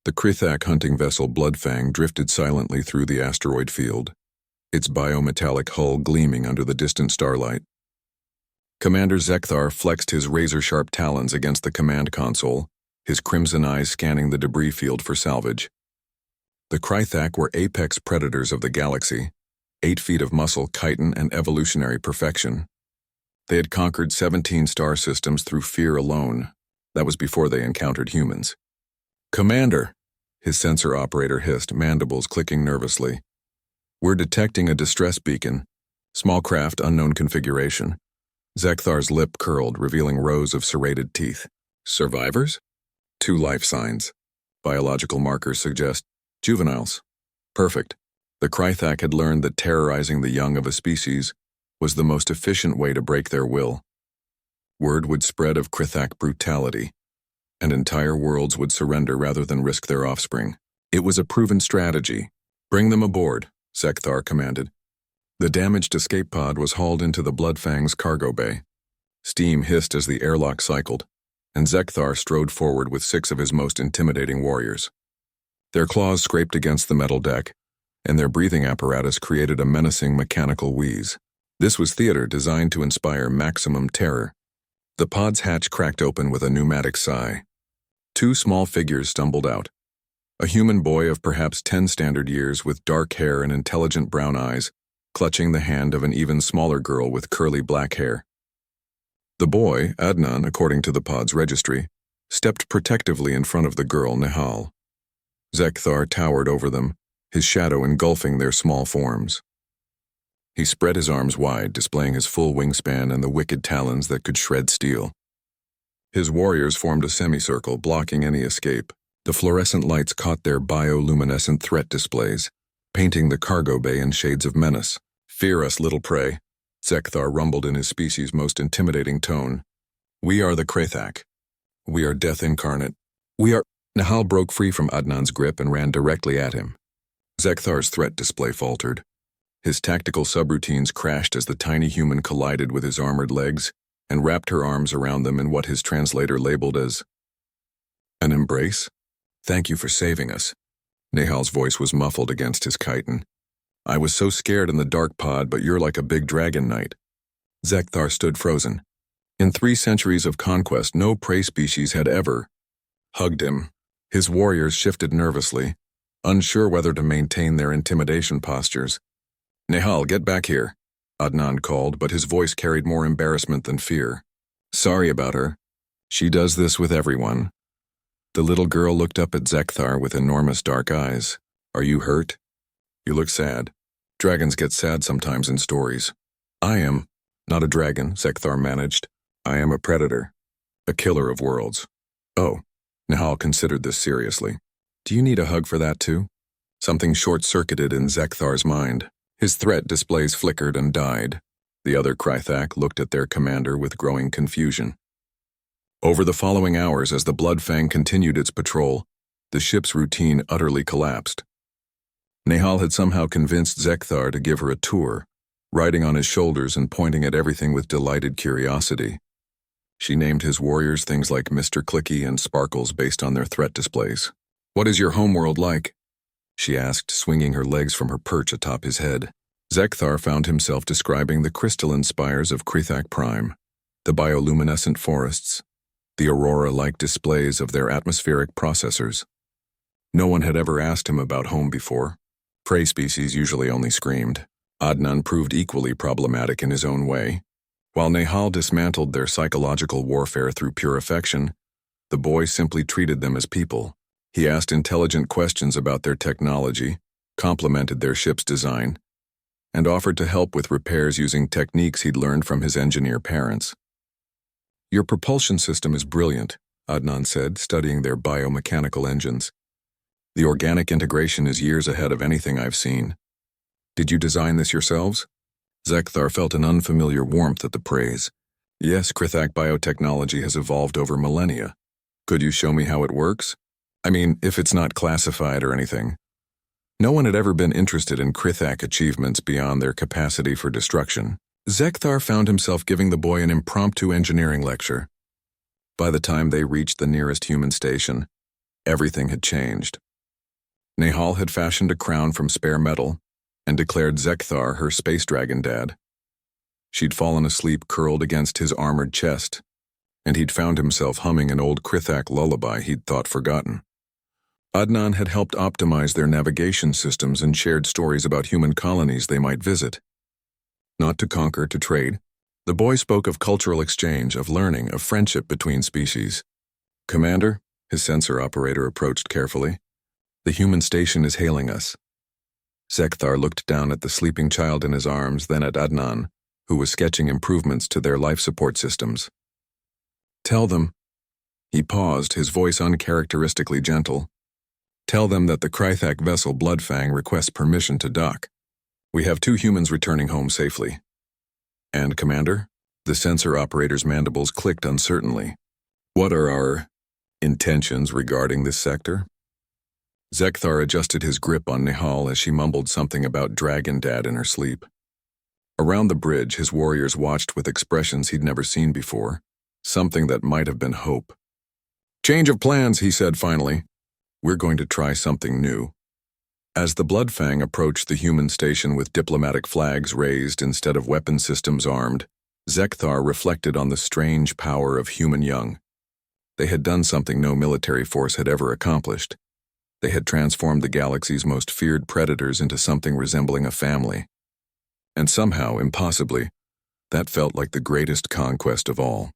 The Krithak hunting vessel Bloodfang drifted silently through the asteroid field, its biometallic hull gleaming under the distant starlight. Commander Zekthar flexed his razor-sharp talons against the command console, his crimson eyes scanning the debris field for salvage. The Krithak were apex predators of the galaxy, 8 feet of muscle, chitin, and evolutionary perfection. They had conquered 17 star systems through fear alone. That was before they encountered humans. "Commander," his sensor operator hissed, mandibles clicking nervously. "We're detecting a distress beacon. Small craft, unknown configuration." Zekthar's lip curled, revealing rows of serrated teeth. "Survivors?" "2 life signs. Biological markers suggest juveniles." "Perfect." The Krithak had learned that terrorizing the young of a species was the most efficient way to break their will. Word would spread of Krithak brutality, and entire worlds would surrender rather than risk their offspring. It was a proven strategy. "Bring them aboard," Zekthar commanded. The damaged escape pod was hauled into the Bloodfang's cargo bay. Steam hissed as the airlock cycled, and Zekthar strode forward with 6 of his most intimidating warriors. Their claws scraped against the metal deck, and their breathing apparatus created a menacing mechanical wheeze. This was theater designed to inspire maximum terror. The pod's hatch cracked open with a pneumatic sigh. 2 small figures stumbled out. A human boy of perhaps 10 standard years with dark hair and intelligent brown eyes, clutching the hand of an even smaller girl with curly black hair. The boy, Adnan, according to the pod's registry, stepped protectively in front of the girl, Nehal. Zekthar towered over them, his shadow engulfing their small forms. He spread his arms wide, displaying his full wingspan and the wicked talons that could shred steel. His warriors formed a semicircle, blocking any escape. The fluorescent lights caught their bioluminescent threat displays, painting the cargo bay in shades of menace. "Fear us, little prey," Zekthar rumbled in his species' most intimidating tone. "We are the Krithak. We are death incarnate. We are—" Nahal broke free from Adnan's grip and ran directly at him. Zekthar's threat display faltered. His tactical subroutines crashed as the tiny human collided with his armored legs and wrapped her arms around them in what his translator labeled as an embrace. "Thank you for saving us." Nahal's voice was muffled against his chitin. "I was so scared in the dark pod, but you're like a big dragon knight." Zekthar stood frozen. In 3 centuries of conquest, no prey species had ever hugged him. His warriors shifted nervously, unsure whether to maintain their intimidation postures. "Nehal, get back here," Adnan called, but his voice carried more embarrassment than fear. "Sorry about her. She does this with everyone." The little girl looked up at Zekthar with enormous dark eyes. "Are you hurt? You look sad." "Dragons get sad sometimes in stories." "I am not a dragon," Zekthar managed. "I am a predator, a killer of worlds." "Oh." Nahal considered this seriously. "Do you need a hug for that too?" Something short-circuited in Zekthar's mind. His threat displays flickered and died. The other Krithak looked at their commander with growing confusion. Over the following hours, as the Bloodfang continued its patrol, the ship's routine utterly collapsed. Nehal had somehow convinced Zekthar to give her a tour, riding on his shoulders and pointing at everything with delighted curiosity. She named his warriors things like Mr. Clicky and Sparkles based on their threat displays. "What is your homeworld like?" she asked, swinging her legs from her perch atop his head. Zekthar found himself describing the crystalline spires of Krithak Prime, the bioluminescent forests, the aurora-like displays of their atmospheric processors. No one had ever asked him about home before. Prey species usually only screamed. Adnan proved equally problematic in his own way. While Nehal dismantled their psychological warfare through pure affection, the boy simply treated them as people. He asked intelligent questions about their technology, complimented their ship's design, and offered to help with repairs using techniques he'd learned from his engineer parents. "Your propulsion system is brilliant," Adnan said, studying their biomechanical engines. "The organic integration is years ahead of anything I've seen. Did you design this yourselves?" Zekthar felt an unfamiliar warmth at the praise. "Yes, Krithak biotechnology has evolved over millennia. Could you show me how it works? I mean, if it's not classified or anything." No one had ever been interested in Krithak achievements beyond their capacity for destruction. Zekthar found himself giving the boy an impromptu engineering lecture. By the time they reached the nearest human station, Everything had changed. Nehal had fashioned a crown from spare metal and declared Zekthar her space dragon dad. She'd fallen asleep curled against his armored chest, and he'd found himself humming an old Krithak lullaby he'd thought forgotten. Adnan had helped optimize their navigation systems and shared stories about human colonies they might visit. Not to conquer, to trade. The boy spoke of cultural exchange, of learning, of friendship between species. "Commander," his sensor operator approached carefully, "the human station is hailing us." Zekthar looked down at the sleeping child in his arms, then at Adnan, who was sketching improvements to their life support systems. "Tell them," he paused, his voice uncharacteristically gentle, "tell them that the Krithak vessel Bloodfang requests permission to dock. We have 2 humans returning home safely." "And, Commander?" The sensor operator's mandibles clicked uncertainly. "What are our intentions regarding this sector?" Zekthar adjusted his grip on Nehal as she mumbled something about Dragon Dad in her sleep. Around the bridge, his warriors watched with expressions he'd never seen before, something that might have been hope. "Change of plans," he said finally. "We're going to try something new." As the Bloodfang approached the human station with diplomatic flags raised instead of weapon systems armed, Zekthar reflected on the strange power of human young. They had done something no military force had ever accomplished. They had transformed the galaxy's most feared predators into something resembling a family. And somehow, impossibly, that felt like the greatest conquest of all.